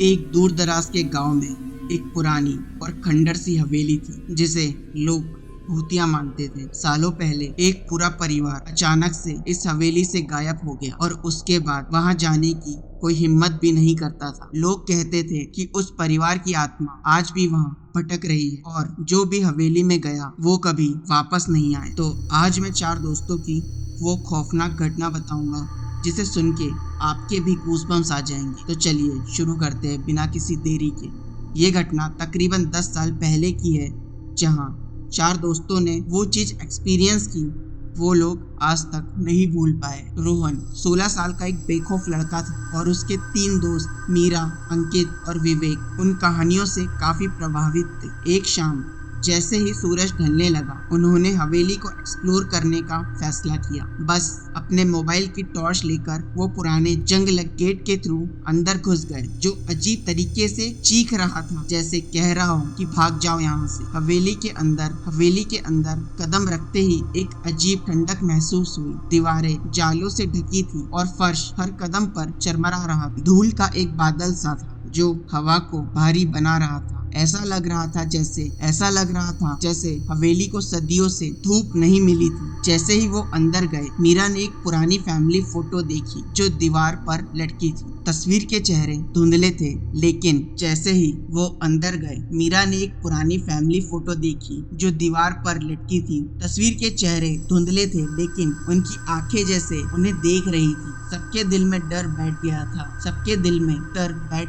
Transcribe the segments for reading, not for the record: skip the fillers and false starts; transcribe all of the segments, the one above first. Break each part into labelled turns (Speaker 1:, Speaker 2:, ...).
Speaker 1: एक दूर दराज के गांव में एक पुरानी और खंडर सी हवेली थी जिसे लोग भूतिया मानते थे। सालों पहले एक पूरा परिवार अचानक से इस हवेली से गायब हो गया और उसके बाद वहां जाने की कोई हिम्मत भी नहीं करता था। लोग कहते थे कि उस परिवार की आत्मा आज भी वहां भटक रही है और जो भी हवेली में गया वो कभी वापस नहीं आए। तो आज मैं 4 दोस्तों की वो खौफनाक घटना बताऊंगा जिसे सुन के आपके भी गूज़बम्स आ जाएंगे। तो चलिए शुरू करते हैं बिना किसी देरी के। ये घटना तकरीबन 10 साल पहले की है, जहां 4 दोस्तों ने वो चीज एक्सपीरियंस की वो लोग आज तक नहीं भूल पाए। रोहन 16 साल का एक बेखौफ लड़का था और उसके 3 दोस्त मीरा, अंकित और विवेक उन कहानियों से काफी प्रभावित थे। एक शाम जैसे ही सूरज ढलने लगा उन्होंने हवेली को एक्सप्लोर करने का फैसला किया। बस अपने मोबाइल की टॉर्च लेकर वो पुराने जंग लग गेट के थ्रू अंदर घुस गए, जो अजीब तरीके से चीख रहा था, जैसे कह रहा हो कि भाग जाओ यहाँ से। हवेली के अंदर कदम रखते ही एक अजीब ठंडक महसूस हुई। दीवारें जालों से ढकी थी और फर्श हर कदम पर चरमरा रहा था। धूल का एक बादल सा था जो हवा को भारी बना रहा था। ऐसा लग रहा था जैसे हवेली को सदियों से धूप नहीं मिली थी। जैसे ही वो अंदर गए, मीरा ने एक पुरानी फैमिली फोटो देखी जो दीवार पर लटकी थी। तस्वीर के चेहरे धुंधले थे, लेकिन जैसे ही वो अंदर गए, मीरा ने एक पुरानी फैमिली फोटो देखी जो दीवार पर लटकी थी। तस्वीर के चेहरे धुंधले थे, लेकिन उनकी आंखें जैसे उन्हें देख रही थी। सबके दिल में डर बैठ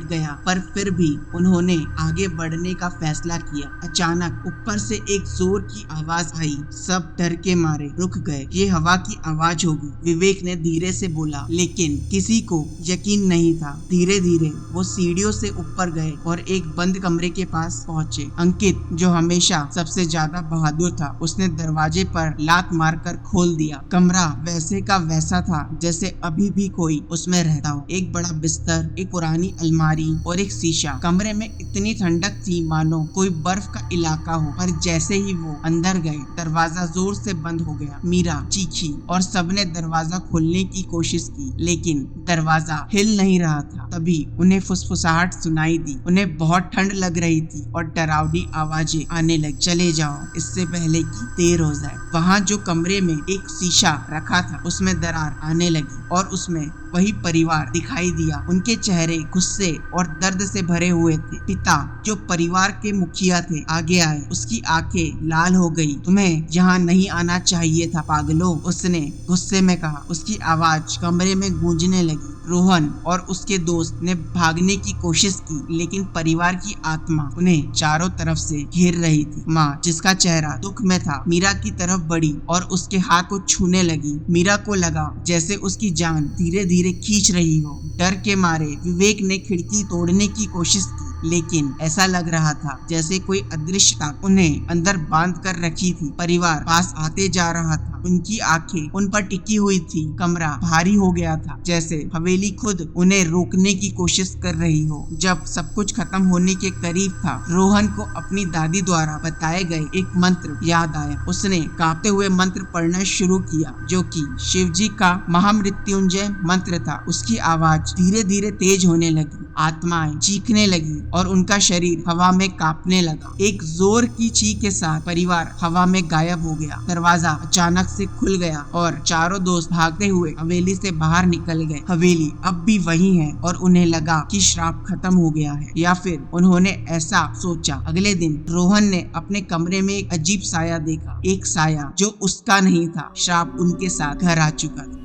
Speaker 1: गया, पर फिर भी उन्होंने आगे बढ़ने का फैसला किया। अचानक ऊपर से एक जोर की आवाज आई। सब डर के मारे रुक गए। ये हवा की आवाज होगी, विवेक ने धीरे से बोला, लेकिन किसी को यकीन नहीं था। धीरे धीरे वो सीढ़ियों से ऊपर गए और एक बंद कमरे के पास पहुंचे। अंकित, जो हमेशा सबसे ज्यादा बहादुर था, उसने दरवाजे पर लात मारकर खोल दिया। कमरा वैसे का वैसा था जैसे अभी भी कोई उसमें रहता हो। एक बड़ा बिस्तर, एक पुरानी अलमारी और एक शीशा। कमरे में इतनी ठंडक थी मानो कोई बर्फ का इलाका हो। पर जैसे ही वो अंदर गए, दरवाजा जोर से बंद हो गया। मीरा चीखी और सबने दरवाजा खोलने की कोशिश की, लेकिन दरवाजा हिल नहीं रहा था। तभी उन्हें फुसफुसाहट सुनाई दी। उन्हें बहुत ठंड लग रही थी और डरावनी आवाजें आने लगी। चले जाओ इससे पहले कि देर हो जाए। वहाँ जो कमरे में एक शीशा रखा था, उसमें दरार आने लगी और उसमें वही परिवार दिखाई दिया। उनके चेहरे गुस्से और दर्द से भरे हुए थे। पिता, जो परिवार के मुखिया थे, आगे आए। उसकी आंखें लाल हो गई। तुम्हें यहाँ नहीं आना चाहिए था पागलों, उसने गुस्से में कहा। उसकी आवाज कमरे में गूंजने लगी। रोहन और उसके दोस्त ने भागने की कोशिश की, लेकिन परिवार की आत्मा उन्हें चारों तरफ से घेर रही थी। माँ, जिसका चेहरा दुख में था, मीरा की तरफ बढ़ी और उसके हाथ को छूने लगी। मीरा को लगा जैसे उसकी जान धीरे धीरे खींच रही हो। डर के मारे विवेक ने खिड़की तोड़ने की कोशिश की, लेकिन ऐसा लग रहा था जैसे कोई अदृश्य ताकत उन्हें अंदर बांध कर रखी थी। परिवार पास आते जा रहा था, उनकी आंखें उन पर टिकी हुई थी। कमरा भारी हो गया था, जैसे हवेली खुद उन्हें रोकने की कोशिश कर रही हो। जब सब कुछ खत्म होने के करीब था, रोहन को अपनी दादी द्वारा बताए गए एक मंत्र याद आया। उसने कांपते हुए मंत्र पढ़ना शुरू किया, जो कि शिव जी का महामृत्युंजय मंत्र था। उसकी आवाज धीरे धीरे तेज होने लगी। आत्माएं चीखने लगी और उनका शरीर हवा में कांपने लगा। एक जोर की चीख के साथ परिवार हवा में गायब हो गया। दरवाजा अचानक से खुल गया और चारों दोस्त भागते हुए हवेली से बाहर निकल गए। हवेली अब भी वही है और उन्हें लगा कि श्राप खत्म हो गया है, या फिर उन्होंने ऐसा सोचा। अगले दिन रोहन ने अपने कमरे में एक अजीब साया देखा। एक साया जो उसका नहीं था। श्राप उनके साथ घर आ चुका था।